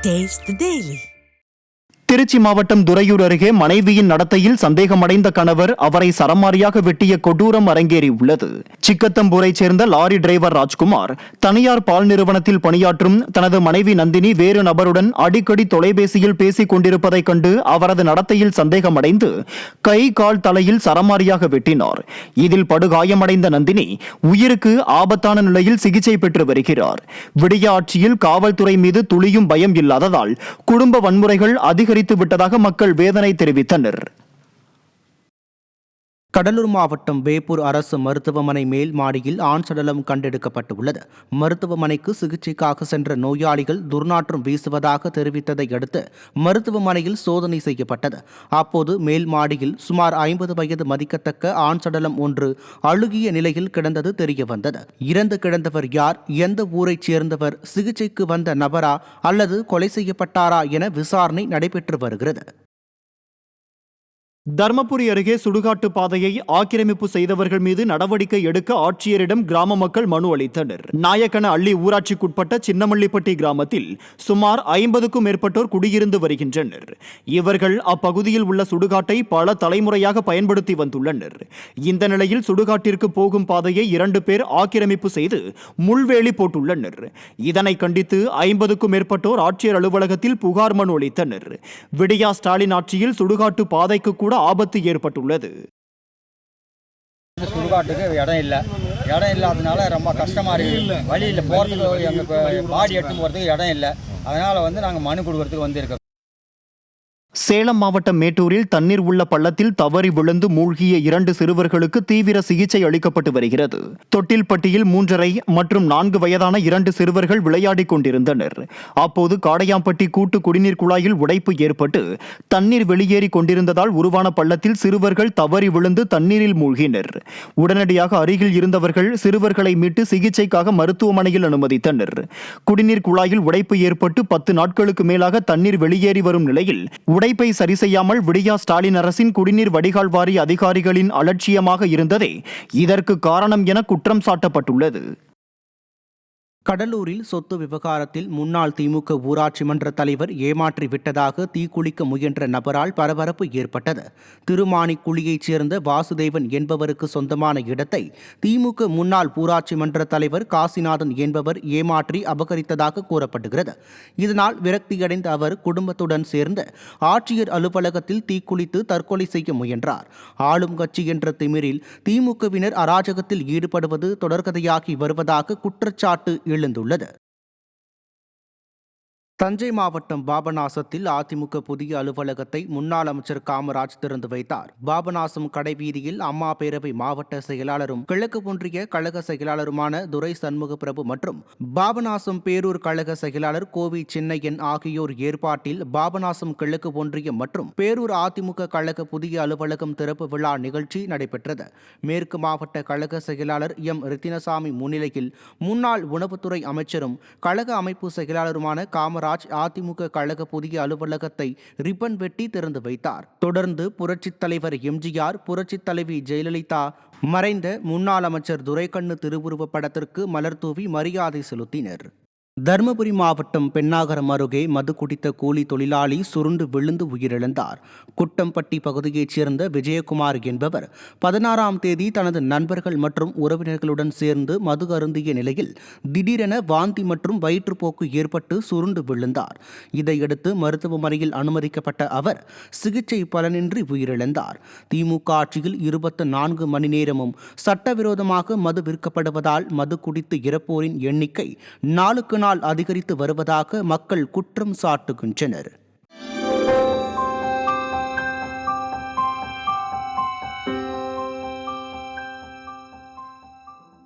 Taste the Daily. Trichy மாவட்டம் துறையூர் அருகே மனைவியின் நடத்தையில் சந்தேகமடைந்த கணவர் அவரை சரமாரியாக வெட்டிய கொடூரம் அரங்கேறியுள்ளது. சிக்கத்தம்பூரைச் சேர்ந்த லாரி டிரைவர் ராஜ்குமார் தனியார் பால் நிறுவனத்தில் பணியாற்றும் தனது மனைவி நந்தினி வேறு நபருடன் அடிக்கடி தொலைபேசியில் பேசிக் கொண்டிருப்பதைக் கண்டு அவரது நடத்தையில் சந்தேகமடைந்து கை கால் தலையில் சரமாரியாக வெட்டினார். இதில் படுகாயமடைந்த நந்தினி உயிருக்கு ஆபத்தான நிலையில் சிகிச்சை பெற்று வருகிறார். விடிய ஆட்சியில் காவல்துறை மீது துளியும் பயம் இல்லாததால் குடும்ப வன்முறைகள் அதிகரித்து விட்டதாக மக்கள் வேதனை தெரிவித்தனர். கடலூர் மாவட்டம் வேப்பூர் அரசு மருத்துவமனை மேல் மாடியில் ஆண் சடலம் கண்டெடுக்கப்பட்டுள்ளது. மருத்துவமனைக்கு சிகிச்சைக்காக சென்ற நோயாளிகள் துர்நாற்றம் வீசுவதாக தெரிவித்ததை அடுத்து மருத்துவமனையில் சோதனை செய்யப்பட்டது. அப்போது மேல் மாடியில் சுமார் 50 வயது மதிக்கத்தக்க ஆண் சடலம் ஒன்று அழுகிய நிலையில் கிடந்தது தெரியவந்தது. இறந்து கிடந்தவர் யார், எந்த ஊரைச் சேர்ந்தவர், சிகிச்சைக்கு வந்த நபரா அல்லது கொலை செய்யப்பட்டாரா என விசாரணை நடைபெற்று வருகிறது. தர்மபுரி அருகே சுடுகாட்டு பாதையை ஆக்கிரமிப்பு செய்தவர்கள் மீது நடவடிக்கை எடுக்க ஆட்சியரிடம் கிராம மக்கள் மனு அளித்தனர். நாயக்கன அள்ளி ஊராட்சிக்குட்பட்ட சின்னமல்லிப்பட்டி கிராமத்தில் சுமார் 50க்கும் மேற்பட்டோர் குடியிருந்து வருகின்றனர். இவர்கள் அப்பகுதியில் உள்ள சுடுகாட்டை பல தலைமுறையாக பயன்படுத்தி வந்துள்ளனர். இந்த நிலையில் சுடுகாட்டிற்கு போகும் பாதையை 2 பேர் ஆக்கிரமிப்பு செய்து முள்வேலி போட்டுள்ளனர். இதனை கண்டித்து 50க்கும் மேற்பட்டோர் ஆட்சியர் அலுவலகத்தில் புகார் மனு அளித்தனர். விடியா ஸ்டாலின் ஆட்சியில் சுடுகாட்டு பாதைக்கு கூட ஆபத்து ஏற்பட்டுள்ளது. சுடுகாட்டுக்கு இடம் இல்லாதனால ரொம்ப கஷ்டமா இருக்கு. வழியில் போறதுக்கு எங்க பாடி எடுத்து போறதுக்கு இடம் இல்லை. அதனால நாங்கள் மனு கொடுக்கறதுக்கு வந்திருக்கோம். சேலம் மாவட்டம் மேட்டூரில் தண்ணீர் உள்ள பள்ளத்தில் தவறி விழுந்து மூழ்கிய 2 சிறுவர்களுக்கு தீவிர சிகிச்சை அளிக்கப்பட்டு வருகிறது. தொட்டில்பட்டியில் 3.5 மற்றும் 4 வயதான 2 சிறுவர்கள் விளையாடிக் கொண்டிருந்தனர். அப்போது காடையாம்பட்டி கூட்டு குடிநீர் குழாயில் உடைப்பு ஏற்பட்டு தண்ணீர் வெளியேறி கொண்டிருந்ததால் உருவான பள்ளத்தில் சிறுவர்கள் தவறி விழுந்து தண்ணீரில் மூழ்கினர். உடனடியாக அருகில் இருந்தவர்கள் சிறுவர்களை மீட்டு சிகிச்சைக்காக மருத்துவமனையில் அனுமதித்தனர். குடிநீர் குழாயில் உடைப்பு ஏற்பட்டு 10 நாட்களுக்கு மேலாக தண்ணீர் வெளியேறி வரும் நிலையில் உடைப்பை சரி செய்யாமல் விடியா ஸ்டாலின் அரசின் குடிநீர் வடிகால் வாரிய அதிகாரிகளின் அலட்சியமாக இருந்ததே இதற்கு காரணம் என குற்றம் சாட்டப்பட்டுள்ளது. கடலூரில் சொத்து விவகாரத்தில் முன்னாள் திமுக ஊராட்சி மன்ற தலைவர் ஏமாற்றி விட்டதாக தீக்குளிக்க முயன்ற நபரால் பரபரப்பு ஏற்பட்டது. திருமானிக்குழியைச் சேர்ந்த வாசுதேவன் என்பவருக்கு சொந்தமான இடத்தை திமுக முன்னாள் ஊராட்சி மன்ற தலைவர் காசிநாதன் என்பவர் ஏமாற்றி அபகரித்ததாக கூறப்படுகிறது. இதனால் விரக்தியடைந்த அவர் குடும்பத்துடன் சேர்ந்து ஆட்சியர் அலுவலகத்தில் தீக்குளித்து தற்கொலை செய்ய முயன்றார். ஆளும் கட்சி என்ற திமிரில் திமுகவினர் அராஜகத்தில் ஈடுபடுவது தொடர்கதையாகி வருவதாக குற்றச்சாட்டு எழுந்துள்ளது. தஞ்சை மாவட்டம் பாபநாசத்தில் அதிமுக புதிய அலுவலகத்தை முன்னாள் அமைச்சர் காமராஜ் திறந்து வைத்தார். பாபநாசம் கடைவீதியில் அம்மா பேரவை மாவட்ட செயலாளரும் கிழக்கு ஒன்றிய கழக செயலாளருமான துரை சண்முக பிரபு மற்றும் பாபநாசம் பேரூர் கழக செயலாளர் கோவி சின்னையன் ஆகியோர் ஏற்பாட்டில் பாபநாசம் கிழக்கு ஒன்றியம் மற்றும் பேரூர் அதிமுக கழக புதிய அலுவலகம் திறப்பு விழா நிகழ்ச்சி நடைபெற்றது. மேற்கு மாவட்ட கழக செயலாளர் எம் ரித்தினசாமி முன்னிலையில் முன்னாள் உணவுத்துறை அமைச்சரும் கழக அமைப்பு செயலாளருமான காமராஜ் அதிமுக கழக புதிய அலுவலகத்தை ரிப்பன் வெட்டி திறந்து வைத்தார். தொடர்ந்து புரட்சித் தலைவர் எம்ஜிஆர், புரட்சித் தலைவி ஜெயலலிதா, மறைந்த முன்னாள் அமைச்சர் துரைக்கண்ணு திருவுருவ படத்திற்கு மலர் தூவி மரியாதை செலுத்தினர். தருமபுரி மாவட்டம் பெண்ணாகரம் அருகே மது குடித்த கூலி தொழிலாளி சுருண்டு விழுந்து உயிரிழந்தார். குட்டம்பட்டி பகுதியைச் சேர்ந்த விஜயகுமார் என்பவர் 16ஆம் தேதி தனது நண்பர்கள் மற்றும் உறவினர்களுடன் சேர்ந்து மது அருந்திய நிலையில் திடீரென வாந்தி மற்றும் வயிற்றுப்போக்கு ஏற்பட்டு சுருண்டு விழுந்தார். இதையடுத்து மருத்துவமனையில் அனுமதிக்கப்பட்ட அவர் சிகிச்சை பலனின்றி உயிரிழந்தார். திமுக ஆட்சியில் 24 மணி நேரமும் சட்டவிரோதமாக மது விற்கப்படுவதால் மது குடித்து இறப்போரின் எண்ணிக்கை நாளுக்கு நாள் அதிகரித்து வருவதாக மக்கள் குற்றம் சாட்டுகின்றனர்.